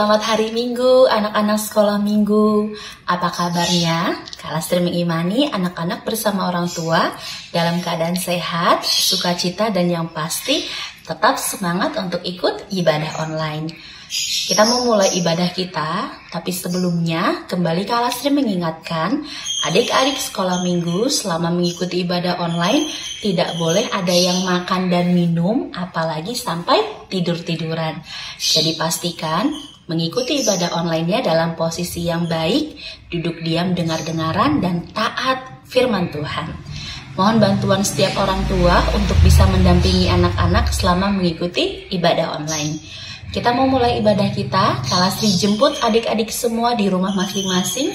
Selamat hari Minggu, anak-anak sekolah Minggu. Apa kabarnya? Kelas Streaming Imani, anak-anak bersama orang tua dalam keadaan sehat, sukacita, dan yang pasti tetap semangat untuk ikut ibadah online. Kita mau mulai ibadah kita, tapi sebelumnya kembali Kelas Streaming mengingatkan adik-adik sekolah Minggu selama mengikuti ibadah online tidak boleh ada yang makan dan minum, apalagi sampai tidur-tiduran. Jadi pastikan mengikuti ibadah online-nya dalam posisi yang baik, duduk diam dengar-dengaran, dan taat firman Tuhan. Mohon bantuan setiap orang tua untuk bisa mendampingi anak-anak selama mengikuti ibadah online. Kita mau mulai ibadah kita, Kelas dijemput adik-adik semua di rumah masing-masing.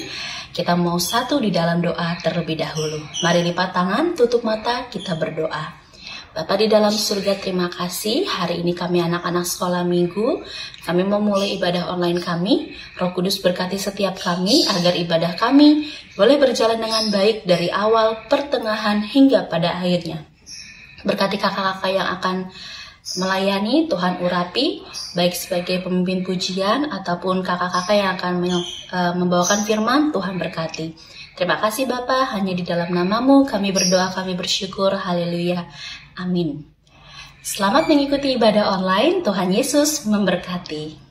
Kita mau satu di dalam doa terlebih dahulu. Mari lipat tangan, tutup mata, kita berdoa. Bapa di dalam surga, terima kasih. Hari ini kami anak-anak sekolah Minggu, kami mau mulai ibadah online kami. Roh Kudus berkati setiap kami agar ibadah kami boleh berjalan dengan baik dari awal, pertengahan, hingga pada akhirnya. Berkati kakak-kakak yang akan melayani, Tuhan urapi, baik sebagai pemimpin pujian ataupun kakak-kakak yang akan membawakan firman, Tuhan berkati. Terima kasih Bapa, hanya di dalam nama-Mu kami berdoa, kami bersyukur, haleluya, amin. Selamat mengikuti ibadah online, Tuhan Yesus memberkati.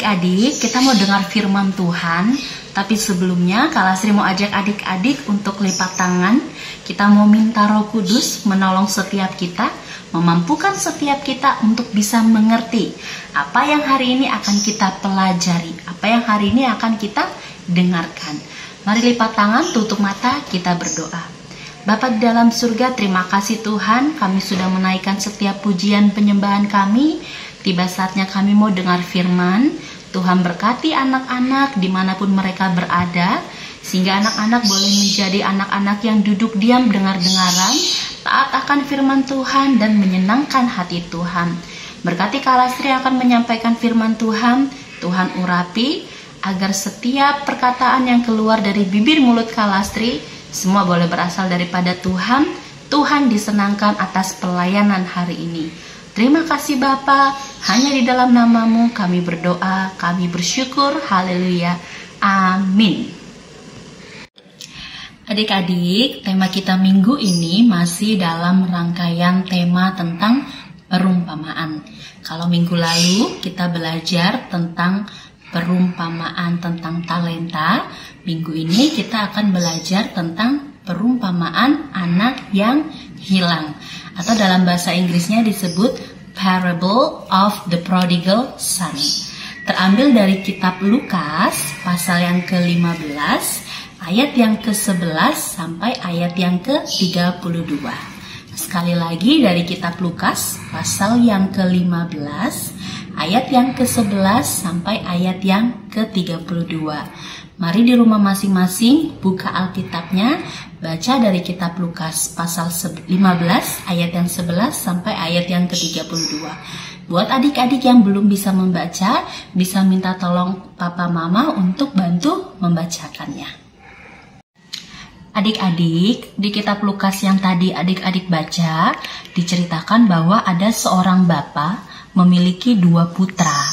Adik-adik, kita mau dengar firman Tuhan. Tapi sebelumnya, Kak Lasri mau ajak adik-adik untuk lipat tangan. Kita mau minta Roh Kudus menolong setiap kita, memampukan setiap kita untuk bisa mengerti apa yang hari ini akan kita pelajari, apa yang hari ini akan kita dengarkan. Mari lipat tangan, tutup mata, kita berdoa. Bapa di dalam surga, terima kasih Tuhan, kami sudah menaikkan setiap pujian penyembahan kami. Tiba saatnya kami mau dengar firman. Tuhan berkati anak-anak dimanapun mereka berada, sehingga anak-anak boleh menjadi anak-anak yang duduk diam dengar-dengaran, taat akan firman Tuhan dan menyenangkan hati Tuhan. Berkati Kak Lasri akan menyampaikan firman Tuhan, Tuhan urapi, agar setiap perkataan yang keluar dari bibir mulut Kak Lasri, semua boleh berasal daripada Tuhan. Tuhan disenangkan atas pelayanan hari ini. Terima kasih Bapa, hanya di dalam nama-Mu kami berdoa, kami bersyukur, haleluya, amin. Adik-adik, tema kita minggu ini masih dalam rangkaian tema tentang perumpamaan. Kalau minggu lalu kita belajar tentang perumpamaan tentang talenta, minggu ini kita akan belajar tentang perumpamaan anak yang hilang, atau dalam bahasa Inggrisnya disebut Parable of the Prodigal Son. Terambil dari kitab Lukas pasal yang ke-15 ayat yang ke-11 sampai ayat yang ke-32. Sekali lagi dari kitab Lukas pasal yang ke-15 ayat yang ke-11 sampai ayat yang ke-32. Mari di rumah masing-masing buka Alkitabnya, baca dari kitab Lukas pasal 15 ayat yang 11 sampai ayat yang ke-32. Buat adik-adik yang belum bisa membaca, bisa minta tolong papa mama untuk bantu membacakannya. Adik-adik, di kitab Lukas yang tadi adik-adik baca, diceritakan bahwa ada seorang bapak memiliki 2 putra.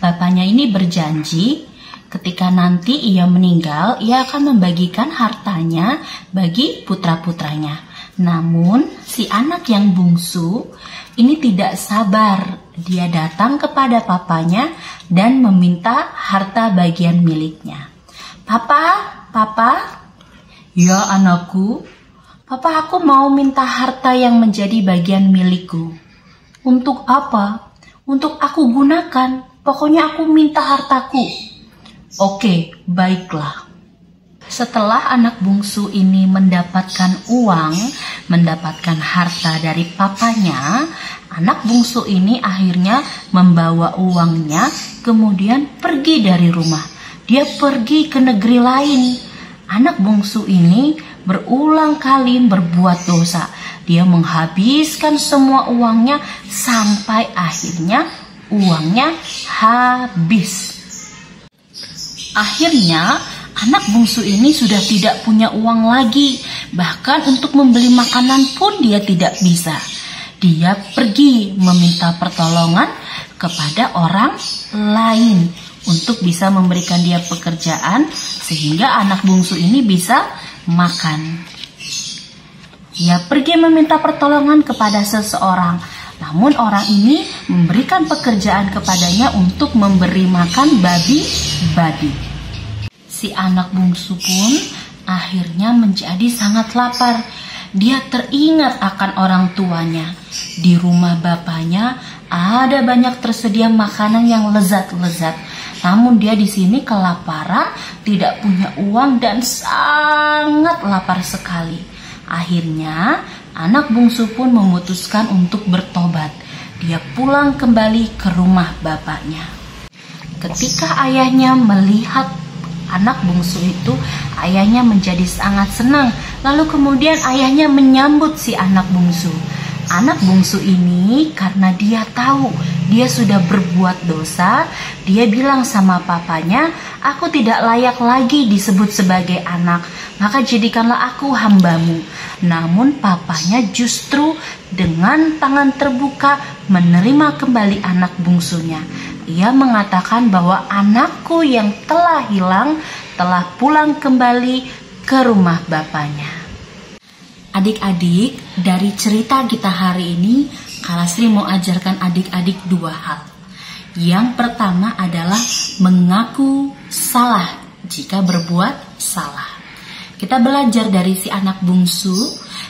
Bapaknya ini berjanji ketika nanti ia meninggal, ia akan membagikan hartanya bagi putra-putranya. Namun, si anak yang bungsu ini tidak sabar. Dia datang kepada papanya dan meminta harta bagian miliknya. Papa, ya anakku, papa aku mau minta harta yang menjadi bagian milikku. Untuk apa? Untuk aku gunakan. Pokoknya aku minta hartaku. Oke, baiklah. Setelah anak bungsu ini mendapatkan uang, mendapatkan harta dari papanya, anak bungsu ini akhirnya membawa uangnya, kemudian pergi dari rumah. Dia pergi ke negeri lain. Anak bungsu ini berulang kali berbuat dosa. Dia menghabiskan semua uangnya sampai akhirnya uangnya habis. Akhirnya anak bungsu ini sudah tidak punya uang lagi. Bahkan untuk membeli makanan pun dia tidak bisa. Dia pergi meminta pertolongan kepada orang lain untuk bisa memberikan dia pekerjaan sehingga anak bungsu ini bisa makan. Dia pergi meminta pertolongan kepada seseorang. Namun orang ini memberikan pekerjaan kepadanya untuk memberi makan babi-babi. Si anak bungsu pun akhirnya menjadi sangat lapar. Dia teringat akan orang tuanya. Di rumah bapaknya ada banyak tersedia makanan yang lezat-lezat. Namun dia di sini kelaparan, tidak punya uang dan sangat lapar sekali. Akhirnya anak bungsu pun memutuskan untuk bertobat. Dia pulang kembali ke rumah bapaknya. Ketika ayahnya melihat anak bungsu itu, ayahnya menjadi sangat senang. Lalu kemudian ayahnya menyambut si anak bungsu. Anak bungsu ini karena dia tahu dia sudah berbuat dosa, dia bilang sama papanya, aku tidak layak lagi disebut sebagai anak, maka jadikanlah aku hambamu. Namun papanya justru dengan tangan terbuka menerima kembali anak bungsunya. Ia mengatakan bahwa anakku yang telah hilang telah pulang kembali ke rumah bapaknya. Adik-adik, dari cerita kita hari ini, Kak Lasri mau ajarkan adik-adik 2 hal. Yang pertama adalah mengaku salah jika berbuat salah. Kita belajar dari si anak bungsu.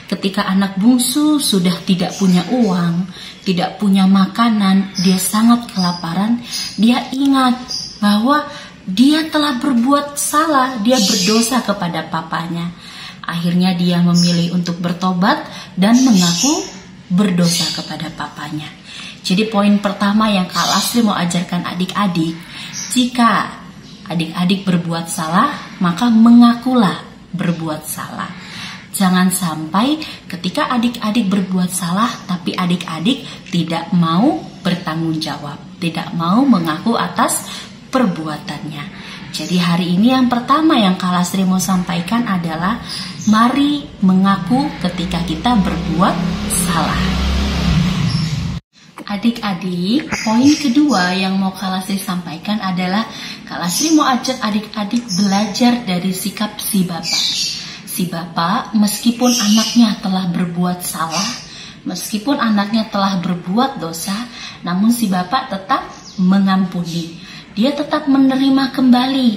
Ketika anak bungsu sudah tidak punya uang, tidak punya makanan, dia sangat kelaparan, dia ingat bahwa dia telah berbuat salah, dia berdosa kepada papanya. Akhirnya dia memilih untuk bertobat dan mengaku berdosa kepada papanya. Jadi poin pertama yang Kak Lastri mau ajarkan adik-adik, jika adik-adik berbuat salah, maka mengakulah berbuat salah. Jangan sampai ketika adik-adik berbuat salah, tapi adik-adik tidak mau bertanggung jawab, tidak mau mengaku atas perbuatannya. Jadi hari ini yang pertama yang Kak Lastri mau sampaikan adalah mari mengaku ketika kita berbuat salah. Adik-adik, poin kedua yang mau Kak Lastri sampaikan adalah Kak Lastri mau ajak adik-adik belajar dari sikap si bapak. Si bapak meskipun anaknya telah berbuat salah, meskipun anaknya telah berbuat dosa, namun si bapak tetap mengampuni. Dia tetap menerima kembali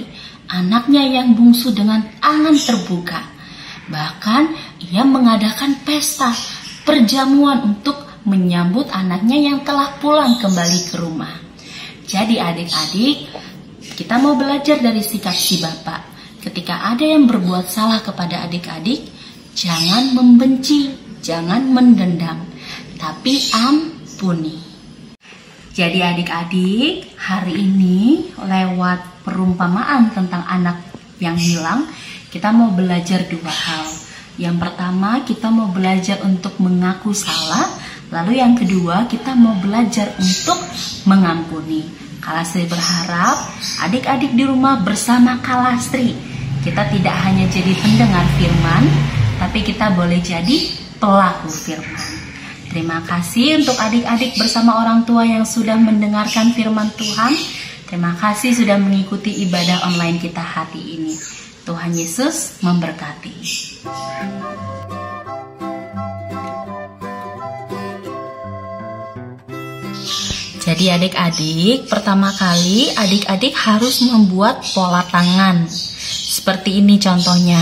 anaknya yang bungsu dengan tangan terbuka. Bahkan ia mengadakan pesta perjamuan untuk menyambut anaknya yang telah pulang kembali ke rumah. Jadi adik-adik, kita mau belajar dari sikap si bapak. Ketika ada yang berbuat salah kepada adik-adik, jangan membenci, jangan mendendam, tapi ampuni. Jadi adik-adik, hari ini lewat perumpamaan tentang anak yang hilang, kita mau belajar dua hal. Yang pertama, kita mau belajar untuk mengaku salah. Lalu yang kedua, kita mau belajar untuk mengampuni. Kak Lastri berharap adik-adik di rumah bersama Kak Lastri, kita tidak hanya jadi pendengar firman, tapi kita boleh jadi pelaku firman. Terima kasih untuk adik-adik bersama orang tua yang sudah mendengarkan firman Tuhan. Terima kasih sudah mengikuti ibadah online kita hari ini. Tuhan Yesus memberkati. Jadi adik-adik, pertama kali adik-adik harus membuat pola tangan. Seperti ini contohnya.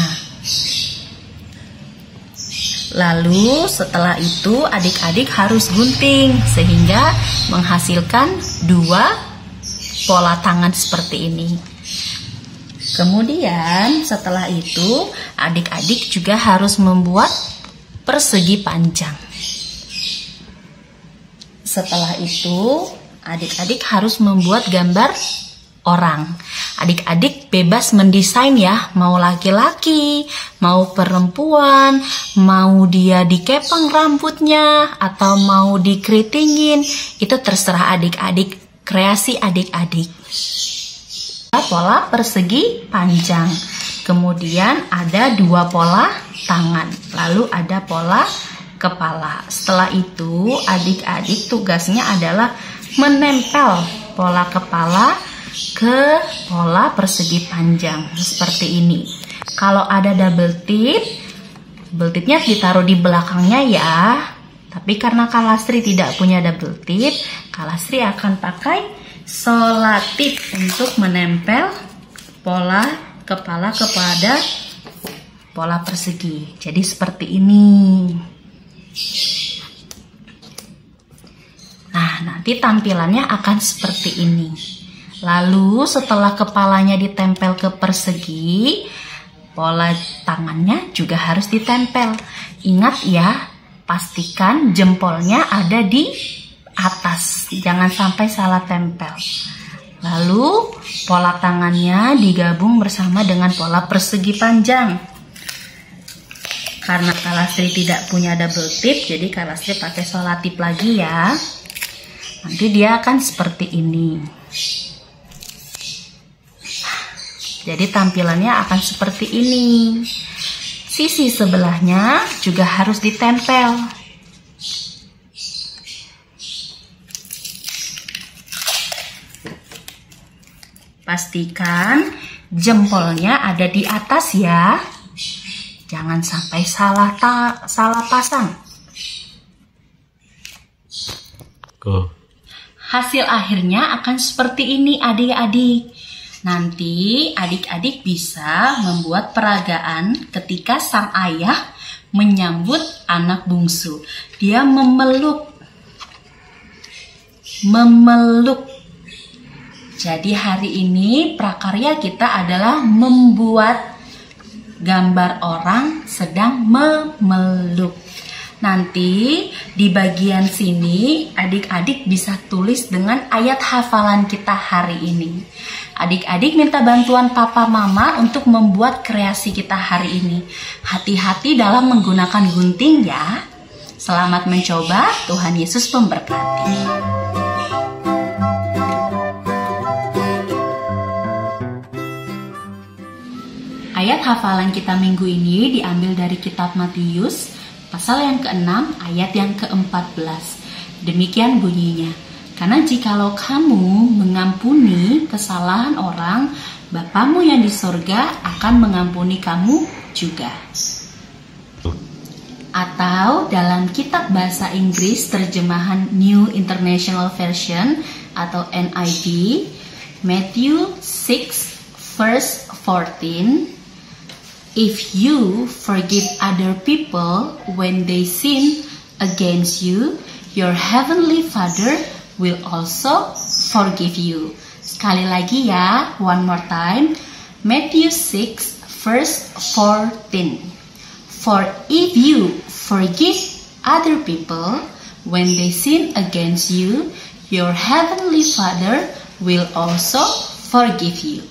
Lalu setelah itu adik-adik harus gunting sehingga menghasilkan dua pola tangan seperti ini. Kemudian setelah itu adik-adik juga harus membuat persegi panjang. Setelah itu adik-adik harus membuat gambar orang. Adik-adik bebas mendesain ya, mau laki-laki, mau perempuan, mau dia dikepang rambutnya, atau mau dikeritingin, itu terserah adik-adik, kreasi adik-adik. Pola persegi panjang, kemudian ada dua pola tangan, lalu ada pola kepala. Setelah itu adik-adik tugasnya adalah menempel pola kepala ke pola persegi panjang seperti ini. Kalau ada double tipnya ditaruh di belakangnya ya. Tapi karena Kak Lastri tidak punya double tip, Kak Lastri akan pakai solatip untuk menempel pola kepala kepada pola persegi. Jadi seperti ini. Nah, nanti tampilannya akan seperti ini. Lalu setelah kepalanya ditempel ke persegi, pola tangannya juga harus ditempel. Ingat ya, pastikan jempolnya ada di atas, jangan sampai salah tempel. Lalu pola tangannya digabung bersama dengan pola persegi panjang. Karena Kak Lastri tidak punya double tip, jadi Kak Lastri pakai solatip lagi ya. Nanti dia akan seperti ini. Jadi tampilannya akan seperti ini. Sisi sebelahnya juga harus ditempel. Pastikan jempolnya ada di atas ya. Jangan sampai salah pasang. Hasil akhirnya akan seperti ini adik-adik. Nanti adik-adik bisa membuat peragaan ketika sang ayah menyambut anak bungsu. Dia memeluk. Jadi hari ini prakarya kita adalah membuat gambar orang sedang memeluk. Nanti di bagian sini adik-adik bisa tulis dengan ayat hafalan kita hari ini. Adik-adik minta bantuan papa mama untuk membuat kreasi kita hari ini. Hati-hati dalam menggunakan gunting ya. Selamat mencoba, Tuhan Yesus memberkati. Ayat hafalan kita minggu ini diambil dari kitab Matius pasal yang ke-6 ayat yang ke-14. Demikian bunyinya. Karena jikalau kamu mengampuni kesalahan orang, Bapamu yang di sorga akan mengampuni kamu juga. Atau dalam kitab bahasa Inggris terjemahan New International Version atau NIV, Matthew 6 verse 14, If you forgive other people when they sin against you, your heavenly Father will also forgive you. Sekali lagi ya, one more time. Matthew 6 verse 14. For if you forgive other people when they sin against you, your heavenly Father will also forgive you.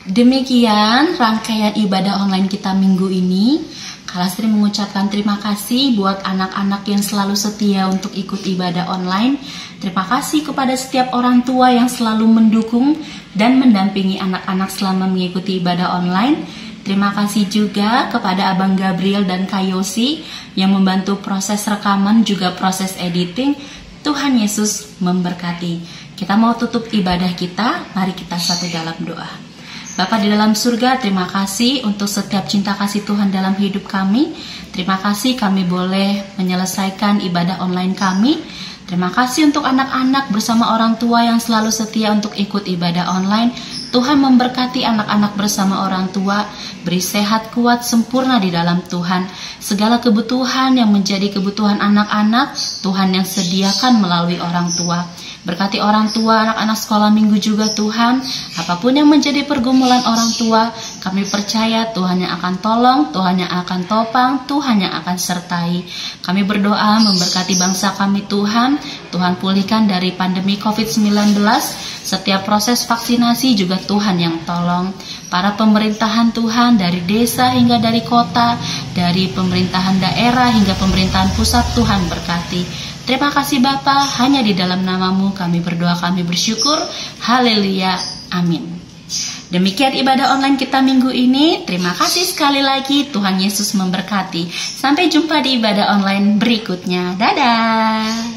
Demikian rangkaian ibadah online kita minggu ini. Kalastri mengucapkan terima kasih buat anak-anak yang selalu setia untuk ikut ibadah online. Terima kasih kepada setiap orang tua yang selalu mendukung dan mendampingi anak-anak selama mengikuti ibadah online. Terima kasih juga kepada Abang Gabriel dan Kak Yosi yang membantu proses rekaman juga proses editing. Tuhan Yesus memberkati. Kita mau tutup ibadah kita, mari kita satu dalam doa. Bapa di dalam surga, terima kasih untuk setiap cinta kasih Tuhan dalam hidup kami. Terima kasih kami boleh menyelesaikan ibadah online kami. Terima kasih untuk anak-anak bersama orang tua yang selalu setia untuk ikut ibadah online. Tuhan memberkati anak-anak bersama orang tua, beri sehat, kuat, sempurna di dalam Tuhan. Segala kebutuhan yang menjadi kebutuhan anak-anak, Tuhan yang sediakan melalui orang tua. Berkati orang tua, anak-anak sekolah minggu juga Tuhan. Apapun yang menjadi pergumulan orang tua, kami percaya Tuhan yang akan tolong, Tuhan yang akan topang, Tuhan yang akan sertai. Kami berdoa memberkati bangsa kami Tuhan. Tuhan pulihkan dari pandemi COVID-19. Setiap proses vaksinasi juga Tuhan yang tolong. Para pemerintahan Tuhan dari desa hingga dari kota, dari pemerintahan daerah hingga pemerintahan pusat, Tuhan berkati. Terima kasih Bapa, hanya di dalam namamu kami berdoa, kami bersyukur. Haleluya, amin. Demikian ibadah online kita minggu ini. Terima kasih sekali lagi, Tuhan Yesus memberkati. Sampai jumpa di ibadah online berikutnya. Dadah.